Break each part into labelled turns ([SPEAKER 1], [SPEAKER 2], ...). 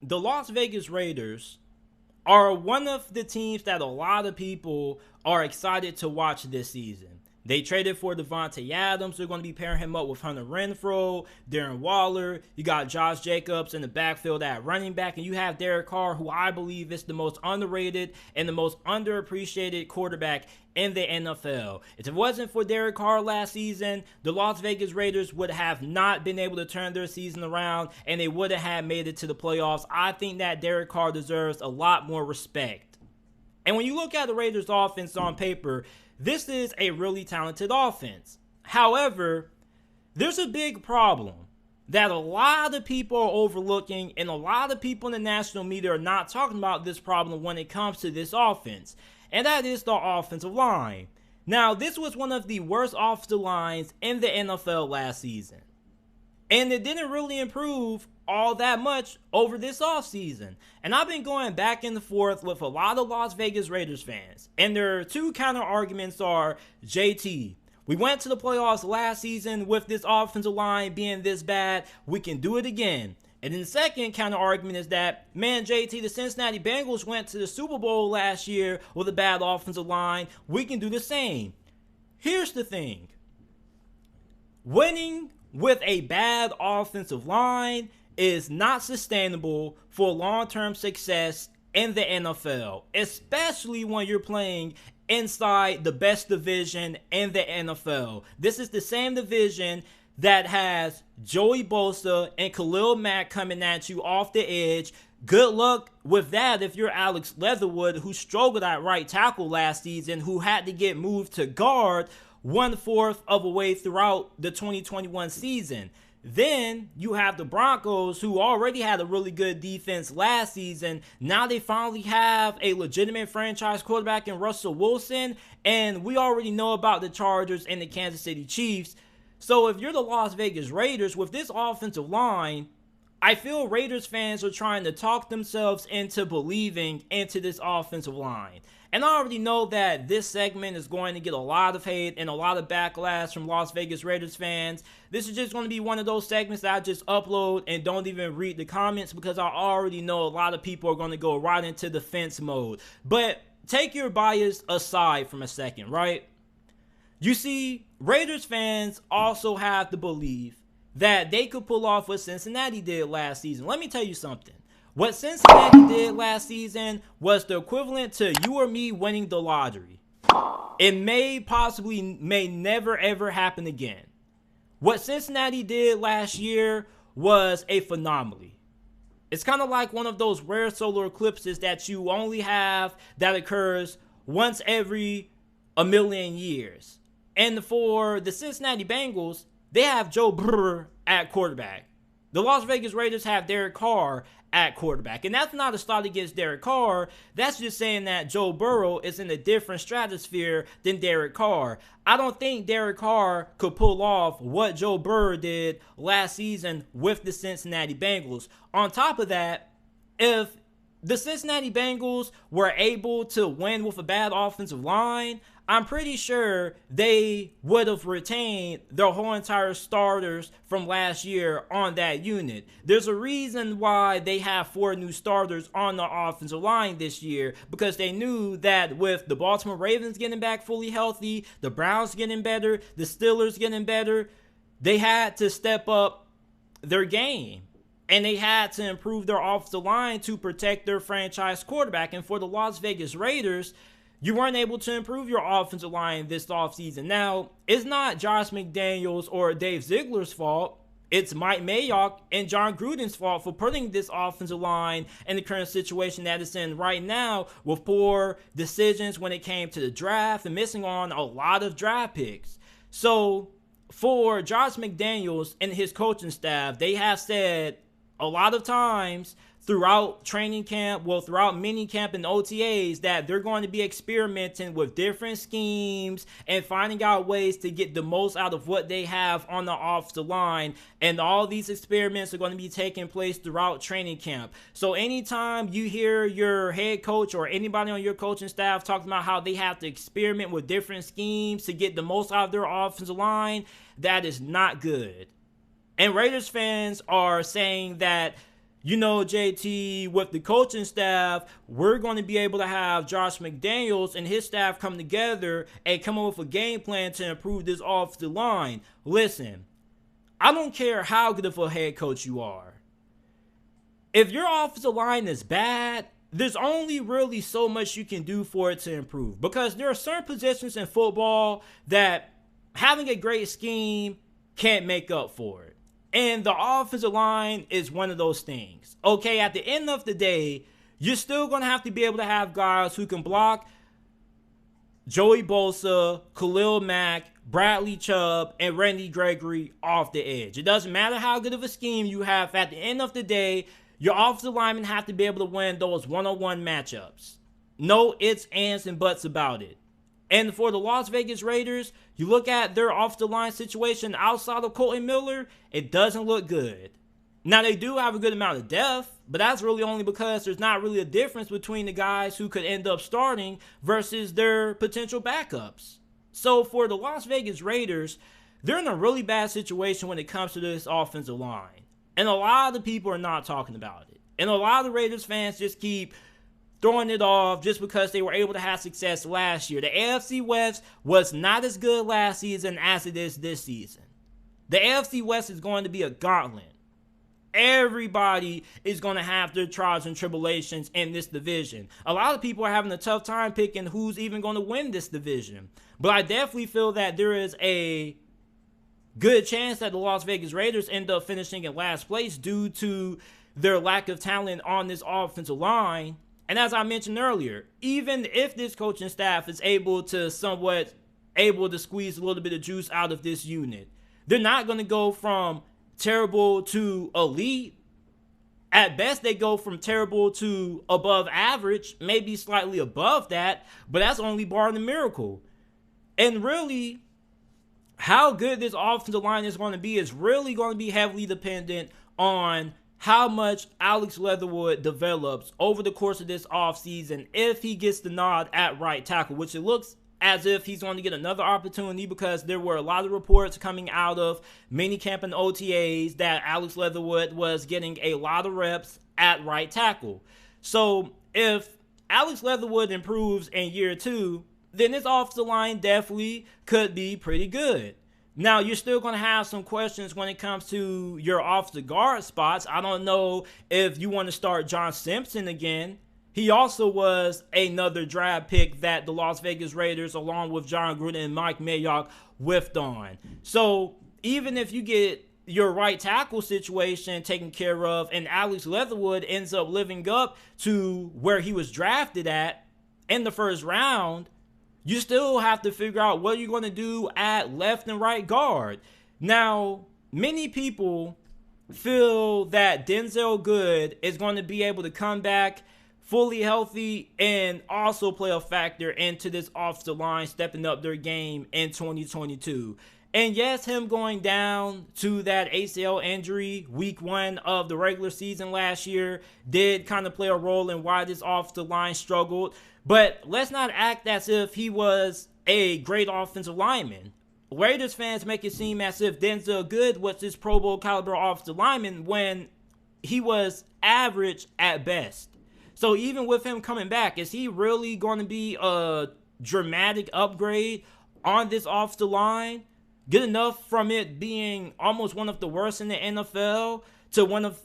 [SPEAKER 1] the Las Vegas Raiders are one of the teams that a lot of people are excited to watch this season. They traded for DeVante Adams. They're going to be pairing him up with Hunter Renfrow, Darren Waller. You got Josh Jacobs in the backfield at running back. And you have Derrick Carr, who I believe is the most underrated and the most underappreciated quarterback in the NFL. If it wasn't for Derrick Carr last season, the Las Vegas Raiders would have not been able to turn their season around, and they wouldn't have made it to the playoffs. I think that Derrick Carr deserves a lot more respect. And when you look at the Raiders' offense on paper, this is a really talented offense. However, there's a big problem that a lot of people are overlooking, and a lot of people in the national media are not talking about this problem when it comes to this offense, and that is the offensive line. Now, this was one of the worst offensive lines in the NFL last season, and it didn't really improve all that much over this offseason. And I've been going back and forth with a lot of Las Vegas Raiders fans. And their two counter arguments are, JT, we went to the playoffs last season with this offensive line being this bad. We can do it again. And then the second counter argument is that, man, JT, the Cincinnati Bengals went to the Super Bowl last year with a bad offensive line. We can do the same. Here's the thing. Winning with a bad offensive line is not sustainable for long-term success in the NFL, especially when you're playing inside the best division in the NFL. This is the same division that has Joey Bosa and Khalil Mack coming at you off the edge. Good luck with that if you're Alex Leatherwood, who struggled at right tackle last season, who had to get moved to guard 1/4 of a way throughout the 2021 season. Then you have the Broncos, who already had a really good defense last season. Now they finally have a legitimate franchise quarterback in Russell Wilson. And we already know about the Chargers and the Kansas City Chiefs. So if you're the Las Vegas Raiders with this offensive line, I feel Raiders fans are trying to talk themselves into believing into this offensive line. And I already know that this segment is going to get a lot of hate and a lot of backlash from Las Vegas Raiders fans. This is just going to be one of those segments that I just upload and don't even read the comments, because I already know a lot of people are going to go right into defense mode. But take your bias aside from a second, right? You see, Raiders fans also have to believe that they could pull off what Cincinnati did last season. Let me tell you something. What Cincinnati did last season was the equivalent to you or me winning the lottery. It may never ever happen again. What Cincinnati did last year was a phenomenon. It's kind of like one of those rare solar eclipses that you only have that occurs once every 1,000,000 years. And for the Cincinnati Bengals, they have Joe Burrow at quarterback. The Las Vegas Raiders have Derrick Carr at quarterback. And that's not a start against Derrick Carr. That's just saying that Joe Burrow is in a different stratosphere than Derrick Carr. I don't think Derrick Carr could pull off what Joe Burrow did last season with the Cincinnati Bengals. On top of that, if the Cincinnati Bengals were able to win with a bad offensive line, I'm pretty sure they would have retained their whole entire starters from last year on that unit. There's a reason why they have 4 new starters on the offensive line this year, because they knew that with the Baltimore Ravens getting back fully healthy, the Browns getting better, the Steelers getting better, they had to step up their game. And they had to improve their offensive line to protect their franchise quarterback. And for the Las Vegas Raiders, you weren't able to improve your offensive line this offseason. Now, it's not Josh McDaniels or Dave Ziegler's fault. It's Mike Mayock and John Gruden's fault for putting this offensive line in the current situation that it's in right now, with poor decisions when it came to the draft and missing on a lot of draft picks. So, for Josh McDaniels and his coaching staff, they have said a lot of times throughout training camp, throughout mini camp and OTAs, that they're going to be experimenting with different schemes and finding out ways to get the most out of what they have on the offensive line. And all these experiments are going to be taking place throughout training camp. So anytime you hear your head coach or anybody on your coaching staff talking about how they have to experiment with different schemes to get the most out of their offensive line, that is not good. And Raiders fans are saying that JT, with the coaching staff, we're going to be able to have Josh McDaniels and his staff come together and come up with a game plan to improve this offensive line. Listen, I don't care how good of a head coach you are. If your offensive line is bad, there's only really so much you can do for it to improve. Because there are certain positions in football that having a great scheme can't make up for it. And the offensive line is one of those things. Okay, at the end of the day, you're still going to have to be able to have guys who can block Joey Bosa, Khalil Mack, Bradley Chubb, and Randy Gregory off the edge. It doesn't matter how good of a scheme you have. At the end of the day, your offensive linemen have to be able to win those one-on-one matchups. No ifs, ands, and buts about it. And for the Las Vegas Raiders, you look at their offensive line situation outside of Colton Miller, it doesn't look good. Now, they do have a good amount of depth, but that's really only because there's not really a difference between the guys who could end up starting versus their potential backups. So for the Las Vegas Raiders, they're in a really bad situation when it comes to this offensive line. And a lot of the people are not talking about it. And a lot of the Raiders fans just keep throwing it off just because they were able to have success last year. The AFC West was not as good last season as it is this season. The AFC West is going to be a gauntlet. Everybody is going to have their trials and tribulations in this division. A lot of people are having a tough time picking who's even going to win this division. But I definitely feel that there is a good chance that the Las Vegas Raiders end up finishing in last place due to their lack of talent on this offensive line. And as I mentioned earlier, even if this coaching staff is able to squeeze a little bit of juice out of this unit, they're not going to go from terrible to elite. At best, they go from terrible to above average, maybe slightly above that, but that's only barring a miracle. And really, how good this offensive line is going to be is really going to be heavily dependent on how much Alex Leatherwood develops over the course of this offseason if he gets the nod at right tackle, which it looks as if he's going to get another opportunity because there were a lot of reports coming out of minicamp and OTAs that Alex Leatherwood was getting a lot of reps at right tackle. So if Alex Leatherwood improves in year 2, then this offensive line definitely could be pretty good. Now, you're still going to have some questions when it comes to your offensive guard spots. I don't know if you want to start John Simpson again. He also was another draft pick that the Las Vegas Raiders, along with John Gruden and Mike Mayock, whiffed on. So even if you get your right tackle situation taken care of and Alex Leatherwood ends up living up to where he was drafted at in the first round, you still have to figure out what you're going to do at left and right guard. Now, many people feel that Denzel Good is going to be able to come back fully healthy and also play a factor into this offensive line stepping up their game in 2022. And yes, him going down to that ACL injury week 1 of the regular season last year did kind of play a role in why this offensive line struggled. But let's not act as if he was a great offensive lineman. Raiders fans make it seem as if Denzel Good was this Pro Bowl caliber offensive lineman when he was average at best. So even with him coming back, is he really going to be a dramatic upgrade on this offensive line? Good enough from it being almost one of the worst in the NFL to one of,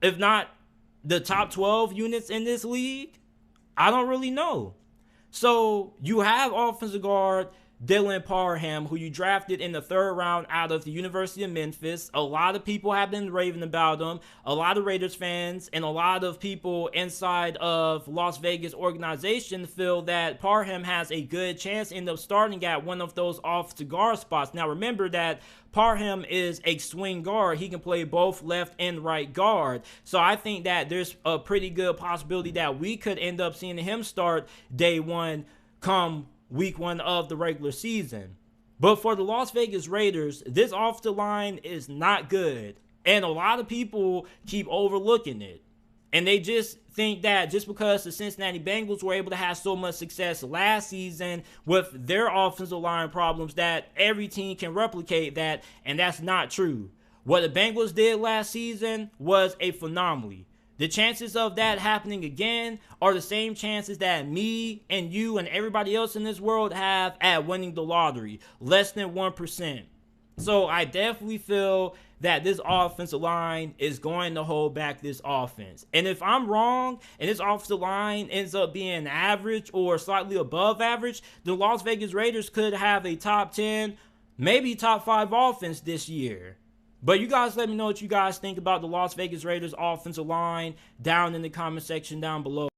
[SPEAKER 1] if not the top 12 units in this league? I don't really know. So you have offensive guard Dylan Parham, who you drafted in the 3rd round out of the University of Memphis. A lot of people have been raving about him. A lot of Raiders fans and a lot of people inside of Las Vegas organization feel that Parham has a good chance to end up starting at one of those offensive guard spots. Now remember that Parham is a swing guard. He can play both left and right guard. So I think that there's a pretty good possibility that we could end up seeing him start day 1 come week 1 of the regular season. But for the Las Vegas Raiders, this offensive line is not good. And a lot of people keep overlooking it. And they just think that just because the Cincinnati Bengals were able to have so much success last season with their offensive line problems that every team can replicate that. And that's not true. What the Bengals did last season was a phenomaly. The chances of that happening again are the same chances that me and you and everybody else in this world have at winning the lottery. Less than 1%. So I definitely feel that this offensive line is going to hold back this offense. And if I'm wrong and this offensive line ends up being average or slightly above average, the Las Vegas Raiders could have a top 10, maybe top 5 offense this year. But you guys let me know what you guys think about the Las Vegas Raiders offensive line down in the comment section down below.